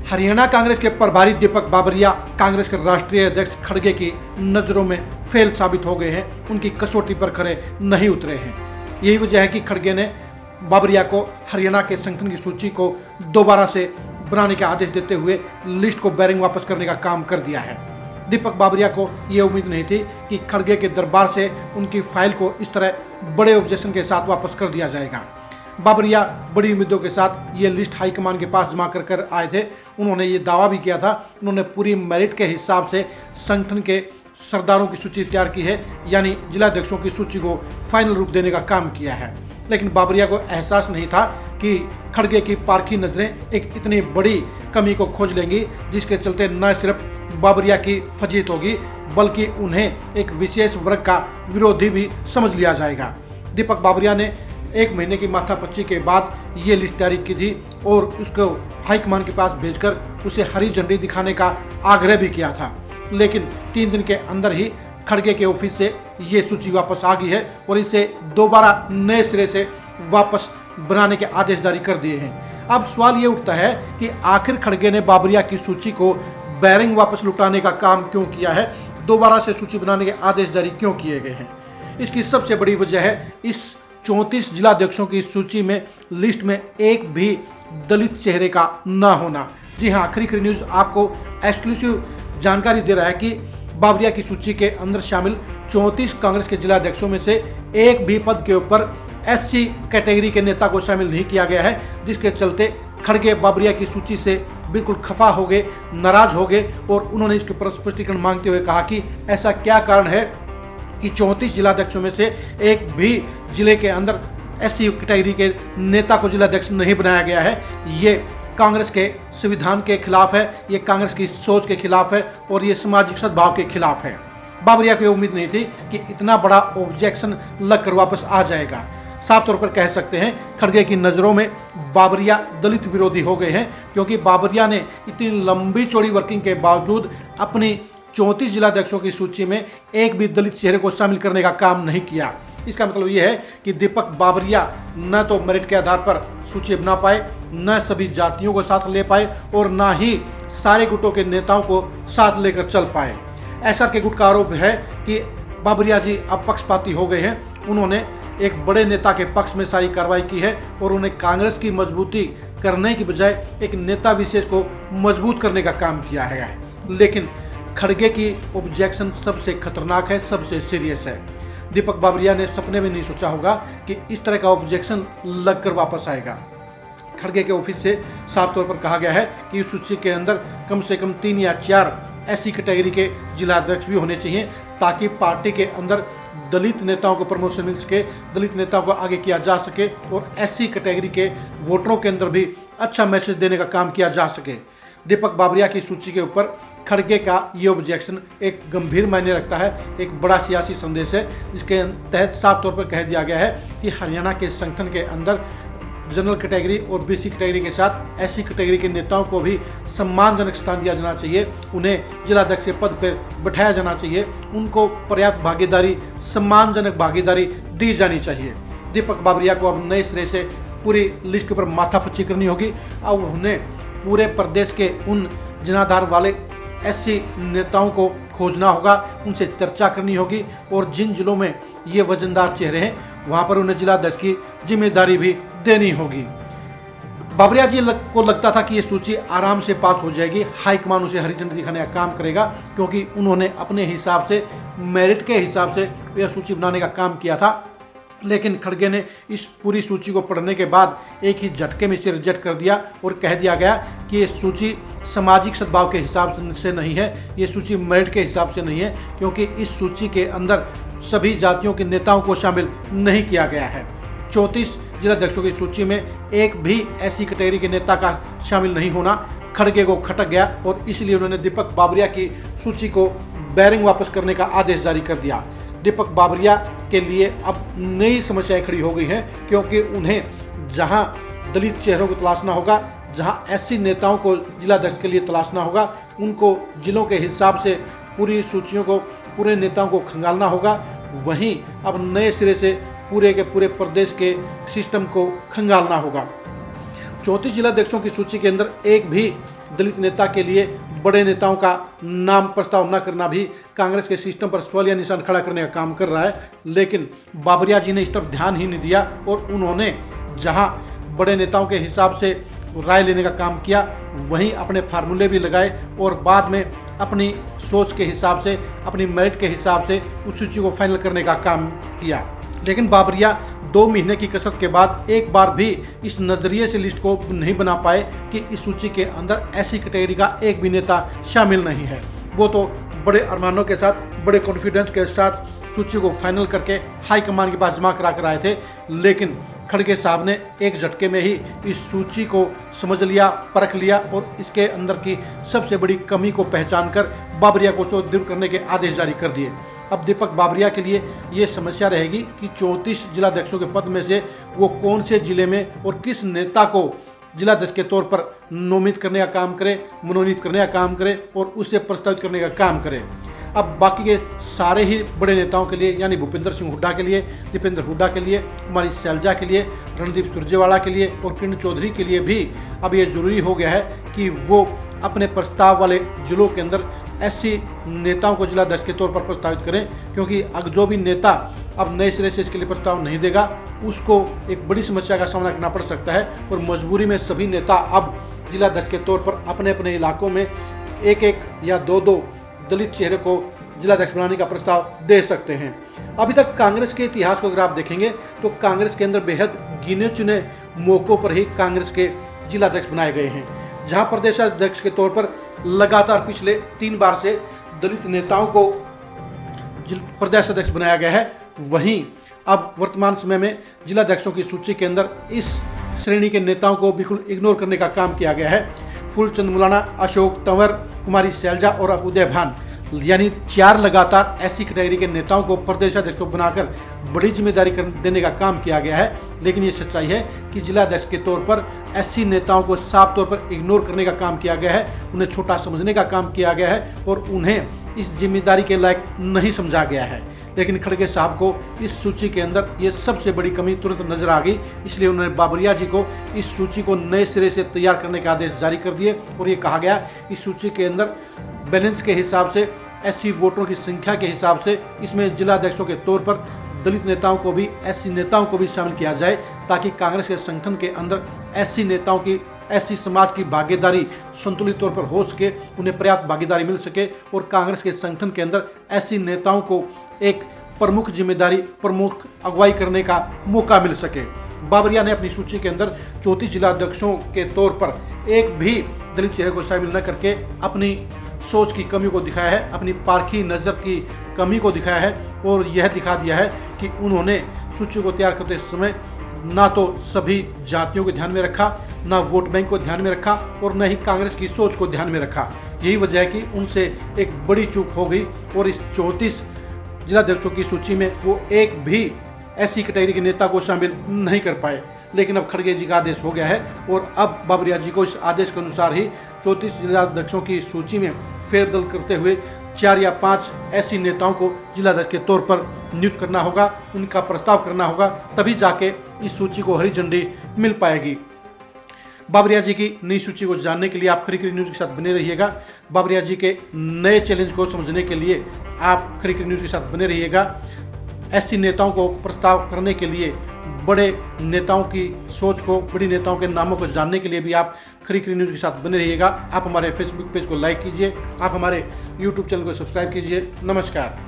हरियाणा कांग्रेस के प्रभारी दीपक बाबरिया कांग्रेस के राष्ट्रीय अध्यक्ष खड़गे की नजरों में फेल साबित हो गए हैं, उनकी कसौटी पर खरे नहीं उतरे हैं। यही वजह है कि खड़गे ने बाबरिया को हरियाणा के संगठन की सूची को दोबारा से बनाने के आदेश देते हुए लिस्ट को बैरिंग वापस करने का काम कर दिया है। दीपक बाबरिया को यह उम्मीद नहीं थी कि खड़गे के दरबार से उनकी फाइल को इस तरह बड़े ऑब्जेक्शन के साथ वापस कर दिया जाएगा। बाबरिया बड़ी उम्मीदों के साथ ये लिस्ट हाईकमान के पास जमा कर आए थे। उन्होंने ये दावा भी किया था, उन्होंने पूरी मेरिट के हिसाब से संगठन के सरदारों की सूची तैयार की है, यानी जिलाध्यक्षों की सूची को फाइनल रूप देने का काम किया है। लेकिन बाबरिया को एहसास नहीं था कि खड़गे की पारखी नजरें एक इतनी बड़ी कमी को खोज लेंगी, जिसके चलते न सिर्फ बाबरिया की फजीहत होगी बल्कि उन्हें एक विशेष वर्ग का विरोधी भी समझ लिया जाएगा। दीपक बाबरिया ने 1 महीने की माथापच्ची के बाद ये लिस्ट तैयारी की थी और उसको हाईकमान के पास भेजकर उसे हरी झंडी दिखाने का आग्रह भी किया था। लेकिन 3 दिन के अंदर ही खड़गे के ऑफिस से ये सूची वापस आ गई है और इसे दोबारा नए सिरे से वापस बनाने के आदेश जारी कर दिए हैं। अब सवाल ये उठता है कि आखिर खड़गे ने बाबरिया की सूची को बैरिंग वापस लुटाने का काम क्यों किया है, दोबारा से सूची बनाने के आदेश जारी क्यों किए गए हैं। इसकी सबसे बड़ी वजह है इस 34 जिलाध्यक्षों की सूची में लिस्ट में एक भी दलित चेहरे का न होना। जी हाँ, खरी न्यूज़ आपको एक्सक्लूसिव जानकारी दे रहा है कि बाबरिया की सूची के अंदर शामिल 34 कांग्रेस के जिलाध्यक्षों में से एक भी पद के ऊपर SC कैटेगरी के नेता को शामिल नहीं किया गया है, जिसके चलते खड़गे बाबरिया की सूची से बिल्कुल खफा हो गए, नाराज हो गए और उन्होंने इसके ऊपर स्पष्टीकरण मांगते हुए कहा कि ऐसा क्या कारण है कि 34 जिलाध्यक्षों में से एक भी जिले के अंदर SC कैटेगरी के नेता को जिलाध्यक्ष नहीं बनाया गया है। ये कांग्रेस के संविधान के खिलाफ है, ये कांग्रेस की सोच के खिलाफ है और ये सामाजिक सद्भाव के खिलाफ है। बाबरिया को उम्मीद नहीं थी कि इतना बड़ा ऑब्जेक्शन लगकर वापस आ जाएगा। साफ तौर पर कह सकते हैं खड़गे की नज़रों में बाबरिया दलित विरोधी हो गए हैं, क्योंकि बाबरिया ने इतनी लंबी चौड़ी वर्किंग के बावजूद अपनी 34 जिलाध्यक्षों की सूची में एक भी दलित चेहरे को शामिल करने का काम नहीं किया। इसका मतलब यह है कि दीपक बाबरिया न तो मेरिट के आधार पर सूची बना पाए, न सभी जातियों को साथ ले पाए और न ही सारे गुटों के नेताओं को साथ लेकर चल पाए। एसआर के गुट का आरोप है कि बाबरिया जी अब पक्षपाती हो गए हैं। उन्होंने एक बड़े नेता के पक्ष में सारी कार्रवाई की है और उन्हें कांग्रेस की मजबूती करने की बजाय एक नेता विशेष को मजबूत करने का काम किया है। लेकिन खड़गे की ऑब्जेक्शन सबसे खतरनाक है, सबसे सीरियस है। दीपक बाबरिया ने सपने में नहीं सोचा होगा कि इस तरह का ऑब्जेक्शन लगकर वापस आएगा। खड़गे के ऑफिस से साफ तौर पर कहा गया है कि इस सूची के अंदर कम से कम 3 या 4 SC कैटेगरी के जिलाध्यक्ष भी होने चाहिए, ताकि पार्टी के अंदर दलित नेताओं को प्रमोशन मिल सके, दलित नेताओं को आगे किया जा सके और SC कैटेगरी के वोटरों के अंदर भी अच्छा मैसेज देने का काम किया जा सके। दीपक बाबरिया की सूची के ऊपर खड़गे का ये ऑब्जेक्शन एक गंभीर मायने रखता है, एक बड़ा सियासी संदेश है, जिसके तहत साफ तौर पर कह दिया गया है कि हरियाणा के संगठन के अंदर जनरल कैटेगरी और BC कैटेगरी के साथ SC कैटेगरी के नेताओं को भी सम्मानजनक स्थान दिया जाना चाहिए, उन्हें जिलाध्यक्ष के पद पर बैठाया जाना चाहिए, उनको पर्याप्त भागीदारी, सम्मानजनक भागीदारी दी जानी चाहिए। दीपक बाबरिया को अब नए सिरे से पूरी लिस्ट के ऊपर माथापच्ची करनी होगी। अब उन्हें पूरे प्रदेश के उन जनाधार वाले SC नेताओं को खोजना होगा, उनसे चर्चा करनी होगी और जिन जिलों में ये वजनदार चेहरे हैं वहाँ पर उन्हें जिलाध्यक्ष की जिम्मेदारी भी देनी होगी। बाबरिया जी को लगता था कि ये सूची आराम से पास हो जाएगी, हाईकमान उसे हरी झंडी दिखाने का काम करेगा, क्योंकि उन्होंने अपने हिसाब से मेरिट के हिसाब से यह सूची बनाने का काम किया था। लेकिन खड़गे ने इस पूरी सूची को पढ़ने के बाद एक ही झटके में इसे रिजेक्ट कर दिया और कह दिया गया कि ये सूची सामाजिक सद्भाव के हिसाब से नहीं है, ये सूची मेरिट के हिसाब से नहीं है, क्योंकि इस सूची के अंदर सभी जातियों के नेताओं को शामिल नहीं किया गया है। 34 जिलाध्यक्षों की सूची में एक भी SC कैटेगरी के नेता का शामिल नहीं होना खड़गे को खटक गया और इसलिए उन्होंने दीपक बाबरिया की सूची को बैरिंग वापस करने का आदेश जारी कर दिया। दीपक बाबरिया के लिए अब नई समस्याएं खड़ी हो गई हैं, क्योंकि उन्हें जहां दलित चेहरों को तलाशना होगा, जहां SC नेताओं को जिलाध्यक्ष के लिए तलाशना होगा, उनको जिलों के हिसाब से पूरी सूचियों को, पूरे नेताओं को खंगालना होगा। वहीं अब नए सिरे से पूरे के पूरे प्रदेश के सिस्टम को खंगालना होगा। 34 जिलाध्यक्षों की सूची के अंदर एक भी दलित नेता के लिए बड़े नेताओं का नाम प्रस्ताव न करना भी कांग्रेस के सिस्टम पर सवालिया निशान खड़ा करने का काम कर रहा है। लेकिन बाबरिया जी ने इस तरफ ध्यान ही नहीं दिया और उन्होंने जहां बड़े नेताओं के हिसाब से राय लेने का काम किया, वहीं अपने फार्मूले भी लगाए और बाद में अपनी सोच के हिसाब से, अपनी मेरिट के हिसाब से उस सूची को फाइनल करने का काम किया। लेकिन बाबरिया 2 महीने की कसरत के बाद एक बार भी इस नज़रिए से लिस्ट को नहीं बना पाए कि इस सूची के अंदर ऐसी कैटेगरी का एक भी नेता शामिल नहीं है। वो तो बड़े अरमानों के साथ, बड़े कॉन्फिडेंस के साथ सूची को फाइनल करके हाईकमान के पास जमा करा कर आए थे, लेकिन खड़गे साहब ने एक झटके में ही इस सूची को समझ लिया, परख लिया और इसके अंदर की सबसे बड़ी कमी को पहचान कर बाबरिया को दूर करने के आदेश जारी कर दिए। अब दीपक बाबरिया के लिए ये समस्या रहेगी कि 34 जिलाध्यक्षों के पद में से वो कौन से जिले में और किस नेता को जिलाध्यक्ष के तौर पर नोमित करने का काम करे, मनोनीत करने का काम करे और उसे प्रस्तावित करने का काम करे। अब बाकी के सारे ही बड़े नेताओं के लिए, यानी भूपेंद्र सिंह हुड्डा के लिए, दीपेंद्र हुड्डा के लिए, कुमारी शैलजा के लिए, रणदीप सुरजेवाला के लिए और किरण चौधरी के लिए भी अब ये जरूरी हो गया है कि वो अपने प्रस्ताव वाले जिलों के अंदर ऐसी नेताओं को जिलाध्यक्ष के तौर पर प्रस्तावित करें, क्योंकि अगर जो भी नेता अब नए सिरे से इसके लिए प्रस्ताव नहीं देगा, उसको एक बड़ी समस्या का सामना करना पड़ सकता है और मजबूरी में सभी नेता अब जिलाध्यक्ष के तौर पर अपने अपने इलाकों में एक एक या दो दो दलित चेहरे को जिलाध्यक्ष बनाने का प्रस्ताव दे सकते हैं। अभी तक कांग्रेस के इतिहास को अगर आप देखेंगे तो कांग्रेस के अंदर बेहद गिने चुने मौकों पर ही कांग्रेस के जिलाध्यक्ष बनाए गए हैं, जहां प्रदेशाध्यक्ष के तौर पर लगातार पिछले 3 बार से दलित नेताओं को प्रदेशाध्यक्ष बनाया गया है। वहीं अब वर्तमान समय में जिलाध्यक्षों की सूची के अंदर इस श्रेणी के नेताओं को बिल्कुल इग्नोर करने का काम किया गया है। फूलचंद मुलाना, अशोक तंवर, कुमारी शैलजा और अब उदय भान, यानी 4 लगातार ऐसी कैटेगरी के नेताओं को प्रदेशाध्यक्ष को बनाकर बड़ी जिम्मेदारी देने का काम किया गया है। लेकिन ये सच्चाई है कि जिलाध्यक्ष के तौर पर ऐसी नेताओं को साफ तौर पर इग्नोर करने का काम किया गया है, उन्हें छोटा समझने का काम किया गया है और उन्हें इस जिम्मेदारी के लायक नहीं समझा गया है। लेकिन खड़गे साहब को इस सूची के अंदर ये सबसे बड़ी कमी तुरंत नजर आ गई, इसलिए उन्होंने बाबरिया जी को इस सूची को नए सिरे से तैयार करने के आदेश जारी कर दिए और ये कहा गया इस सूची के अंदर बैलेंस के हिसाब से, ऐसी वोटरों की संख्या के हिसाब से इसमें जिलाध्यक्षों के तौर पर दलित नेताओं को भी, ऐसी नेताओं को भी शामिल किया जाए, ताकि कांग्रेस के संगठन के अंदर ऐसी नेताओं की, ऐसी समाज की भागीदारी संतुलित तौर पर हो सके, उन्हें पर्याप्त भागीदारी मिल सके और कांग्रेस के संगठन के अंदर ऐसी नेताओं को एक प्रमुख जिम्मेदारी, प्रमुख अगुवाई करने का मौका मिल सके। बाबरिया ने अपनी सूची के अंदर 34 जिलाध्यक्षों के तौर पर एक भी दलित चेहरे को शामिल न करके अपनी सोच की कमी को दिखाया है, अपनी पारखी नज़र की कमी को दिखाया है और यह दिखा दिया है कि उन्होंने सूची को तैयार करते समय ना तो सभी जातियों को ध्यान में रखा, ना वोट बैंक को ध्यान में रखा और न ही कांग्रेस की सोच को ध्यान में रखा। यही वजह है कि उनसे एक बड़ी चूक हो गई और इस 34 जिलाध्यक्षों की सूची में वो एक भी ऐसी कैटेगरी के नेता को शामिल नहीं कर पाए। लेकिन अब खड़गे जी का आदेश हो गया है और अब बाबरिया जी को इस आदेश के अनुसार ही 34 जिलाध्यक्षों की सूची में फेरबदल करते हुए 4 या 5 ऐसी नेताओं को जिलाध्यक्ष के तौर पर नियुक्त करना होगा, उनका प्रस्ताव करना होगा, तभी जाके इस सूची को हरी झंडी मिल पाएगी। बाबरिया जी की नई सूची को जानने के लिए आप खरी खरी न्यूज़ के साथ बने रहिएगा। बाबरिया जी के नए चैलेंज को समझने के लिए आप खरी खरी न्यूज़ के साथ बने रहिएगा। ऐसी नेताओं को प्रस्ताव करने के लिए, बड़े नेताओं की सोच को, बड़ी नेताओं के नामों को जानने के लिए भी आप खरी खरी न्यूज़ के साथ बने रहिएगा। आप हमारे फेसबुक पेज को लाइक कीजिए, आप हमारे यूट्यूब चैनल को सब्सक्राइब कीजिए। नमस्कार।